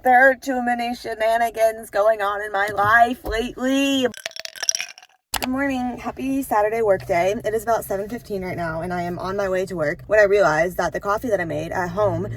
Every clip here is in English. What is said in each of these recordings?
There are too many shenanigans going on in my life lately. Good morning. Happy Saturday work day. It is about 7:15 right now and I am on my way to work when I realized that the coffee that I made at home,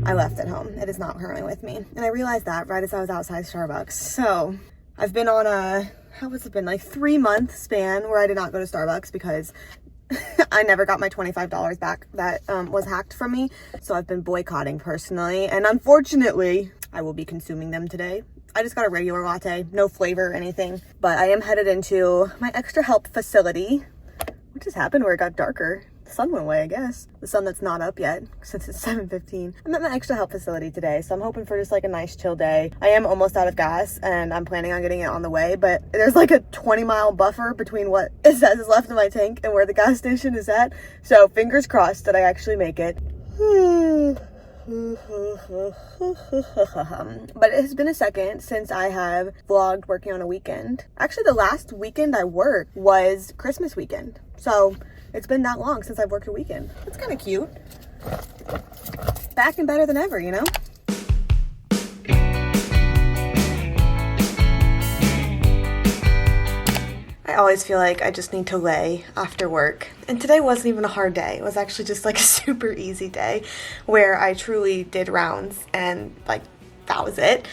I left at home. It is not currently with me. And I realized that right as I was outside Starbucks. So I've been on a, how has it been, like 3-month span where I did not go to Starbucks because I never got my $25 back that was hacked from me. So I've been boycotting personally. And unfortunately, I will be consuming them today. I just got a regular latte, no flavor or anything, but I am headed into my extra help facility. What just happened where it got darker? The sun went away, I guess. The sun that's not up yet since it's 7:15. I'm at my extra help facility today, so I'm hoping for just like a nice chill day. I am almost out of gas and I'm planning on getting it on the way, but there's like a 20-mile buffer between what it says is left in my tank and where the gas station is at. So fingers crossed that I actually make it. But it has been a second since I have vlogged working on a weekend. Actually, the last weekend I worked was Christmas weekend. So it's been that long since I've worked a weekend. It's kind of cute. Back and better than ever, you know? I always feel like I just need to lay after work. And today wasn't even a hard day. It was actually just like a super easy day where I truly did rounds and like that was it.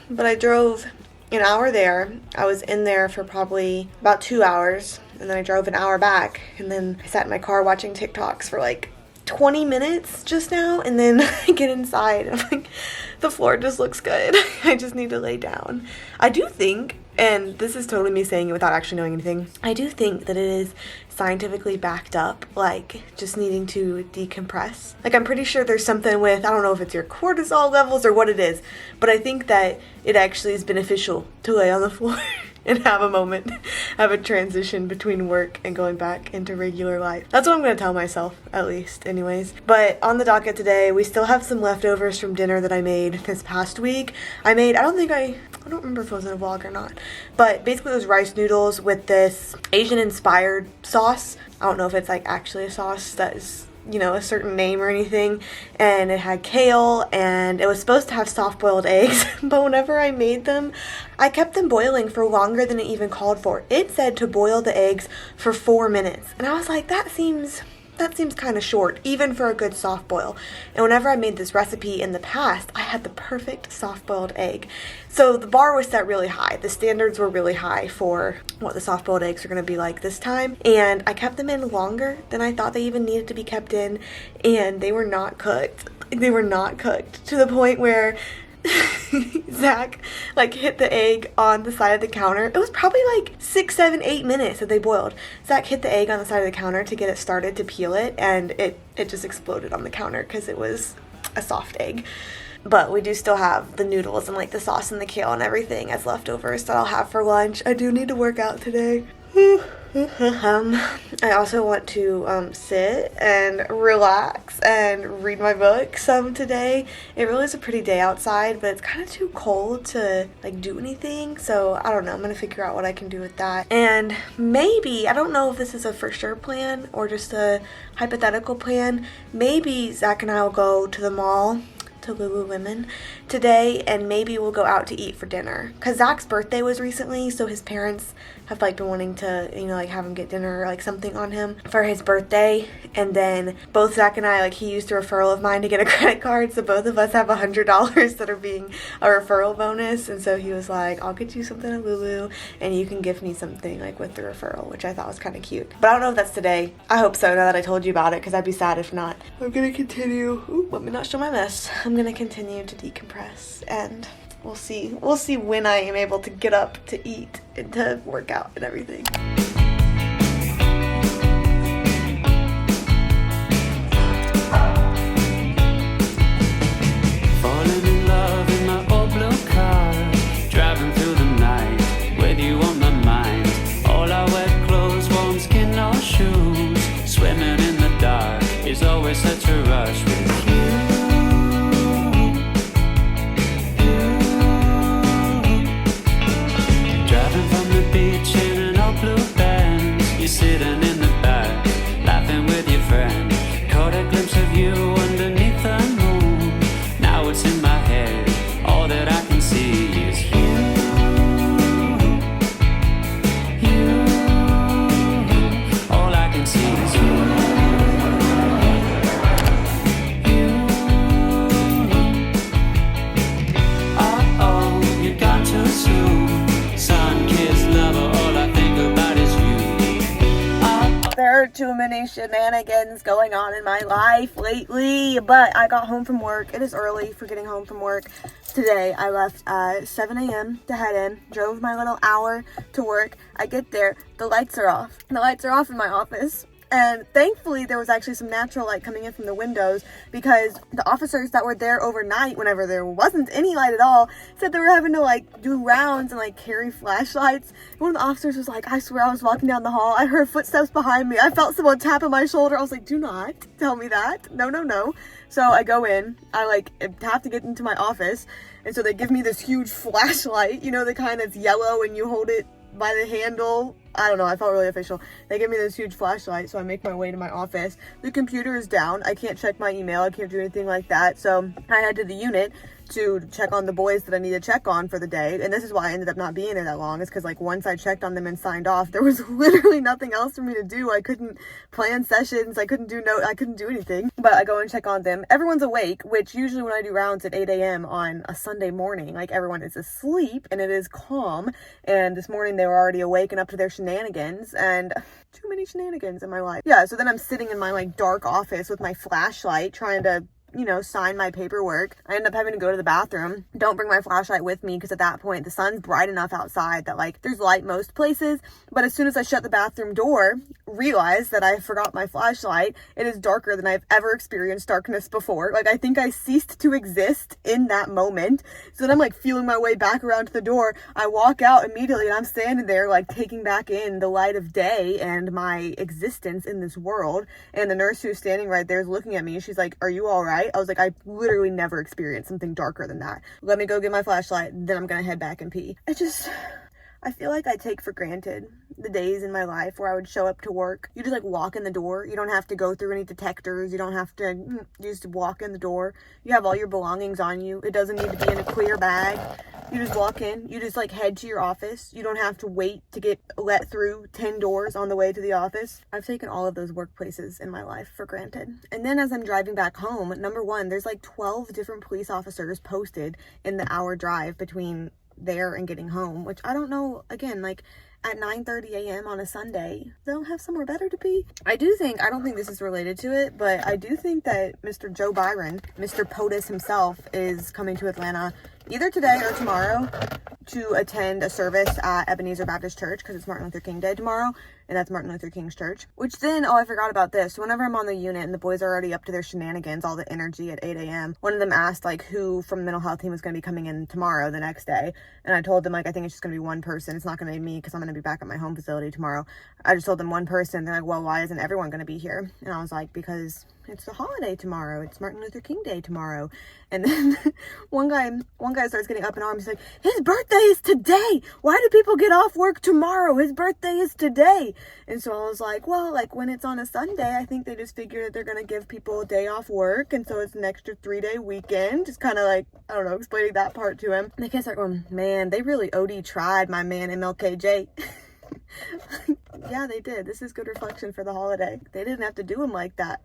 But I drove an hour there. I was in there for probably about 2 hours and then I drove an hour back and then I sat in my car watching TikToks for like 20 minutes just now and then I get inside and I'm like, the floor just looks good. I just need to lay down. I do think, and this is totally me saying it without actually knowing anything, I do think that it is scientifically backed up, like just needing to decompress. Like I'm pretty sure there's something with, I don't know if it's your cortisol levels or what it is, but I think that it actually is beneficial to lay on the floor and have a moment, have a transition between work and going back into regular life. That's what I'm going to tell myself, at least, anyways. But on the docket today, we still have some leftovers from dinner that I made this past week. I don't remember if it was in a vlog or not, but basically it was rice noodles with this Asian-inspired sauce. I don't know if it's like actually a sauce that is, you know, a certain name or anything, and it had kale and it was supposed to have soft-boiled eggs, but whenever I made them, I kept them boiling for longer than it even called for. It said to boil the eggs for 4 minutes, and I was like, that seems kind of short, even for a good soft boil. And whenever I made this recipe in the past, I had the perfect soft-boiled egg. So the bar was set really high. The standards were really high for what the soft-boiled eggs are going to be like this time. And I kept them in longer than I thought they even needed to be kept in. And they were not cooked. They were not cooked to the point where Zach like hit the egg on the side of the counter. It was probably like 6, 7, 8 minutes that they boiled. Zach hit the egg on the side of the counter to get it started to peel it, and it just exploded on the counter because it was a soft egg. But we do still have the noodles and like the sauce and the kale and everything as leftovers that I'll have for lunch. I do need to work out today. I also want to sit and relax and read my book some today. It really is a pretty day outside, but it's kind of too cold to like do anything, so I don't know. I'm gonna figure out what I can do with that. And maybe, I don't know if this is a for sure plan or just a hypothetical plan, maybe Zach and I will go to the mall, to Lululemon today, and maybe we'll go out to eat for dinner because Zach's birthday was recently, so his parents have like been wanting to, you know, like have him get dinner or like something on him for his birthday. And then both Zach and I, like, he used a referral of mine to get a credit card, so both of us have $100 that are being a referral bonus. And so he was like, I'll get you something at Lulu and you can give me something like with the referral, which I thought was kind of cute. But I don't know if that's today. I hope so, now that I told you about it, because I'd be sad if not. I'm gonna continue. Ooh, let me not show my mess. I'm gonna continue to decompress, and we'll see when I am able to get up to eat and to work out and everything. Falling in love in my old blue car, driving through the night with you on my mind. All our wet clothes, warm skin, no shoes. Swimming in the dark is always such a rush with you. Driving from the beach in an old blue Benz, you're sitting in the back, laughing with your friend. Caught a glimpse of you underneath the moon. Now it's in my head, too many shenanigans going on in my life lately, but I got home from work. It is early for getting home from work. Today, I left at 7 a.m. to head in, drove my little hour to work. I get there, the lights are off. The lights are off in my office. And thankfully, there was actually some natural light coming in from the windows because the officers that were there overnight, whenever there wasn't any light at all, said they were having to like do rounds and like carry flashlights. One of the officers was like, I swear I was walking down the hall. I heard footsteps behind me. I felt someone tapping my shoulder. I was like, do not tell me that. No, no, no. So I go in. I like have to get into my office. And so they give me this huge flashlight, you know, the kind that's yellow and you hold it by the handle. I don't know, I felt really official. They give me this huge flashlight, so I make my way to my office. The computer is down. I can't check my email. I can't do anything like that. So I head to the unit to check on the boys that I need to check on for the day. And this is why I ended up not being there that long, is because like once I checked on them and signed off, there was literally nothing else for me to do. I couldn't plan sessions. I couldn't do anything. But I go and check on them. Everyone's awake, which usually when I do rounds at 8 a.m. on a Sunday morning, like everyone is asleep and it is calm. And this morning they were already awake and up to their shenanigans, and too many shenanigans in my life. Yeah, so then I'm sitting in my like dark office with my flashlight trying to, you know, sign my paperwork. I end up having to go to the bathroom. Don't bring my flashlight with me because at that point the sun's bright enough outside that like there's light most places. But as soon as I shut the bathroom door, realize that I forgot my flashlight. It is darker than I've ever experienced darkness before. Like I think I ceased to exist in that moment. So then I'm like feeling my way back around to the door. I walk out immediately and I'm standing there like taking back in the light of day and my existence in this world. And the nurse who's standing right there is looking at me. She's like, "Are you all right?" I was like, I literally never experienced something darker than that. Let me go get my flashlight, then I'm gonna head back and pee. I feel like I take for granted the days in my life where I would show up to work. You just like walk in the door. You don't have to go through any detectors. You don't have to, you just walk in the door. You have all your belongings on you. It doesn't need to be in a clear bag. You just walk in. You just like head to your office. You don't have to wait to get let through 10 doors on the way to the office. I've taken all of those workplaces in my life for granted. And then as I'm driving back home, number one, there's like 12 different police officers posted in the hour drive between there and getting home, which I don't know, again, like at 9:30 a.m. on a Sunday, they don't have somewhere better to be. I don't think this is related to it, but I do think that Mr. Joe Byron, Mr. POTUS himself, is coming to Atlanta either today or tomorrow to attend a service at Ebenezer Baptist Church because it's Martin Luther King Day tomorrow, and that's Martin Luther King's church. Which then, I forgot about this. Whenever I'm on the unit and the boys are already up to their shenanigans, all the energy at 8 a.m., one of them asked like who from the mental health team was going to be coming in tomorrow, the next day, and I told them like I think it's just going to be one person. It's not going to be me because I'm going to be back at my home facility tomorrow. I just told them one person. They're like, well, why isn't everyone going to be here? And I was like, because it's the holiday tomorrow. It's Martin Luther King Day tomorrow. And then one guy starts getting up in arms. He's like, his birthday is today. Why do people get off work tomorrow? His birthday is today. And so I was like, well, like when it's on a Sunday, I think they just figure that they're going to give people a day off work. And so it's an extra 3-day weekend. Just kind of like, I don't know, explaining that part to him. And the kids start going, man, they really OD tried my man MLKJ. Yeah, they did. This is good reflection for the holiday. They didn't have to do them like that.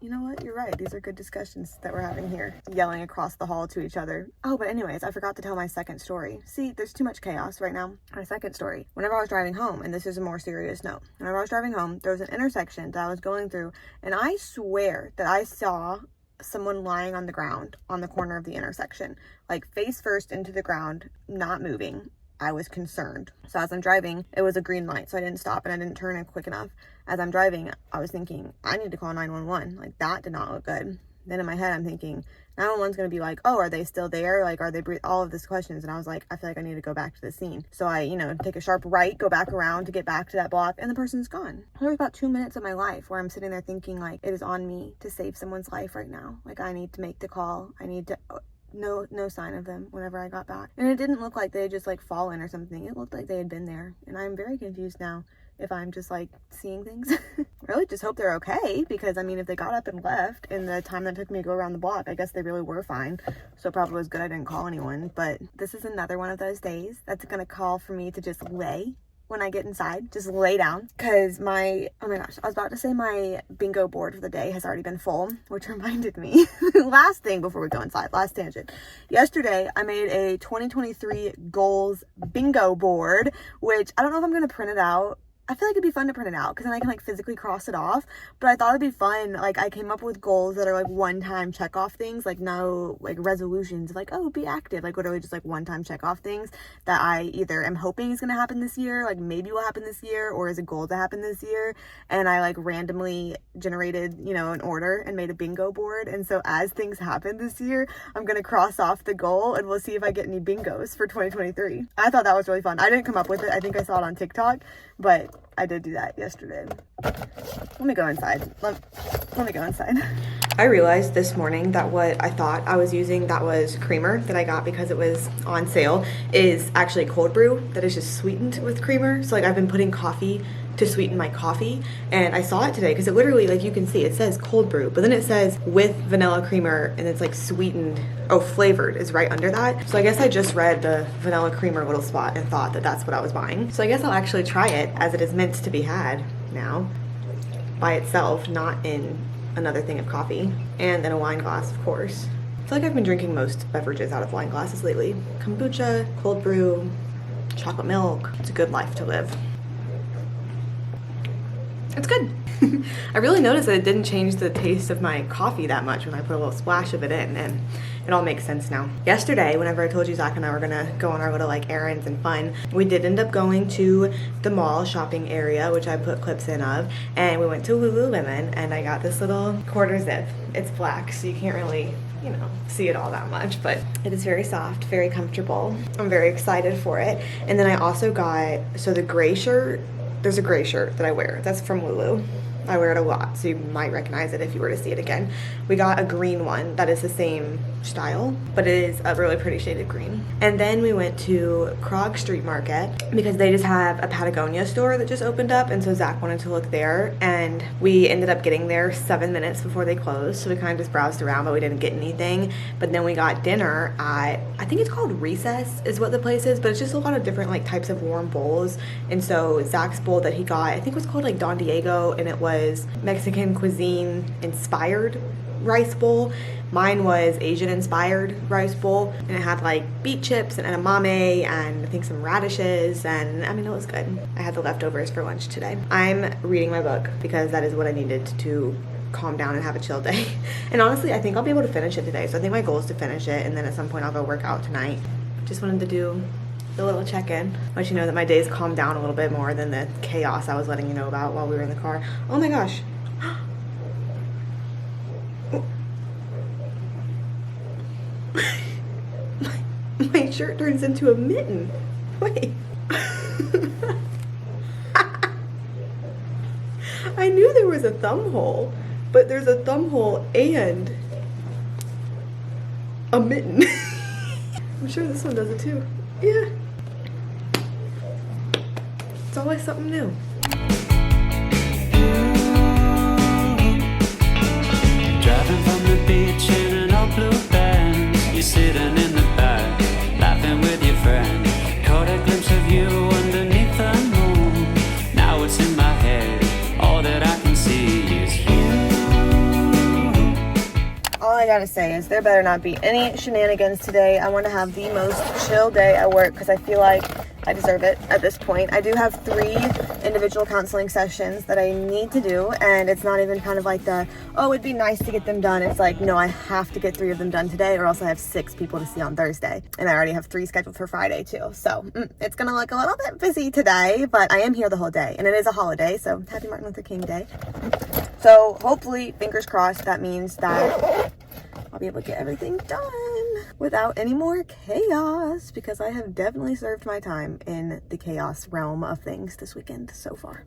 You know what? You're right. These are good discussions that we're having here. Yelling across the hall to each other. Oh, but anyways, I forgot to tell my second story. See, there's too much chaos right now. My second story. Whenever I was driving home, and this is a more serious note. Whenever I was driving home, there was an intersection that I was going through, and I swear that I saw someone lying on the ground on the corner of the intersection. Like face first into the ground, not moving. I was concerned. So as I'm driving, it was a green light, so I didn't stop and I didn't turn it quick enough. As I'm driving, I was thinking, I need to call 911. Like, that did not look good. Then in my head, I'm thinking, 911's going to be like, oh, are they still there? Like, are they all of these questions? And I was like, I feel like I need to go back to the scene. So I, take a sharp right, go back around to get back to that block, and the person's gone. There was about 2 minutes of my life where I'm sitting there thinking, like, it is on me to save someone's life right now. Like, I need to make the call. I need to... No sign of them whenever I got back. And it didn't look like they had just like fallen or something. It looked like they had been there. And I'm very confused now if I'm just like seeing things. Really just hope they're okay, because I mean, if they got up and left in the time that it took me to go around the block, I guess they really were fine. So it probably was good I didn't call anyone. But this is another one of those days that's gonna call for me to just lay when I get inside, just lay down, because oh my gosh, I was about to say my bingo board for the day has already been full, which reminded me, last thing before we go inside, last tangent. Yesterday, I made a 2023 goals bingo board, which I don't know if I'm going to print it out. I feel like it'd be fun to print it out because then I can like physically cross it off. But I thought it'd be fun. Like I came up with goals that are like one-time check off things, like no like resolutions of like, oh, be active, like literally just like one-time check off things that I either am hoping is gonna happen this year, like maybe will happen this year, or is a goal to happen this year. And I like randomly generated, you know, an order and made a bingo board. And so as things happen this year, I'm gonna cross off the goal and we'll see if I get any bingos for 2023. I thought that was really fun. I didn't come up with it. I think I saw it on TikTok, but I did do that yesterday. Let me go inside. Let me go inside. I realized this morning that what I thought I was using that was creamer that I got because it was on sale is actually cold brew that is just sweetened with creamer. So like I've been putting coffee to sweeten my coffee, and I saw it today because it literally, like you can see, it says cold brew, but then it says with vanilla creamer and it's like sweetened, oh, flavored is right under that. So I guess I just read the vanilla creamer little spot and thought that that's what I was buying. So I guess I'll actually try it as it is meant to be had now by itself, not in another thing of coffee and in a wine glass, of course. I feel like I've been drinking most beverages out of wine glasses lately. Kombucha, cold brew, chocolate milk. It's a good life to live. It's good. I really noticed that it didn't change the taste of my coffee that much when I put a little splash of it in, and it all makes sense now. Yesterday, whenever I told you Zach and I were gonna go on our little like errands and fun, we did end up going to the mall shopping area, which I put clips in of, and we went to Lululemon, and I got this little quarter zip. It's black, so you can't really, you know, see it all that much, but it is very soft, very comfortable. I'm very excited for it. And then I also got, so the gray shirt, there's a gray shirt that I wear. That's from Lulu. I wear it a lot, so you might recognize it if you were to see it again. We got a green one that is the same style, but it is a really pretty shaded green. And then we went to Krog Street Market because they just have a Patagonia store that just opened up, and so Zach wanted to look there, and we ended up getting there 7 minutes before they closed, so we kind of just browsed around, but we didn't get anything. But then we got dinner at, I think it's called Recess is what the place is, but it's just a lot of different like types of warm bowls. And so Zach's bowl that he got, I think it was called like Don Diego, and it was Mexican cuisine inspired rice bowl. Mine was Asian inspired rice bowl, and it had like beet chips and edamame and I think some radishes, and I mean it was good. I had the leftovers for lunch today. I'm reading my book because that is what I needed to calm down and have a chill day. And honestly, I think I'll be able to finish it today. So I think my goal is to finish it, and then at some point I'll go work out tonight. Just wanted to do the little check-in, let you know that my days calmed down a little bit more than the chaos I was letting you know about while we were in the car. Oh my gosh. My shirt turns into a mitten. Wait. I knew there was a thumb hole, but there's a thumb hole and a mitten. I'm sure this one does it too. Yeah. It's always something new. Driving from the beach in an old blue Benz, you're sitting in the back, laughing with your friend. Caught a glimpse of you underneath the moon. Now it's in my head, all that I can see is you. All I gotta say is there better not be any shenanigans today. I want to have the most chill day at work because I feel like I deserve it at this point. I do have 3 individual counseling sessions that I need to do, and it's not even kind of like the, oh, it'd be nice to get them done. It's like, no, I have to get 3 of them done today, or else I have 6 people to see on Thursday, and I already have 3 scheduled for Friday too. So it's gonna look a little bit busy today, but I am here the whole day, and it is a holiday, so happy Martin Luther King Day. So hopefully, fingers crossed, that means that I'll be able to get everything done without any more chaos, because I have definitely served my time in the chaos realm of things this weekend so far.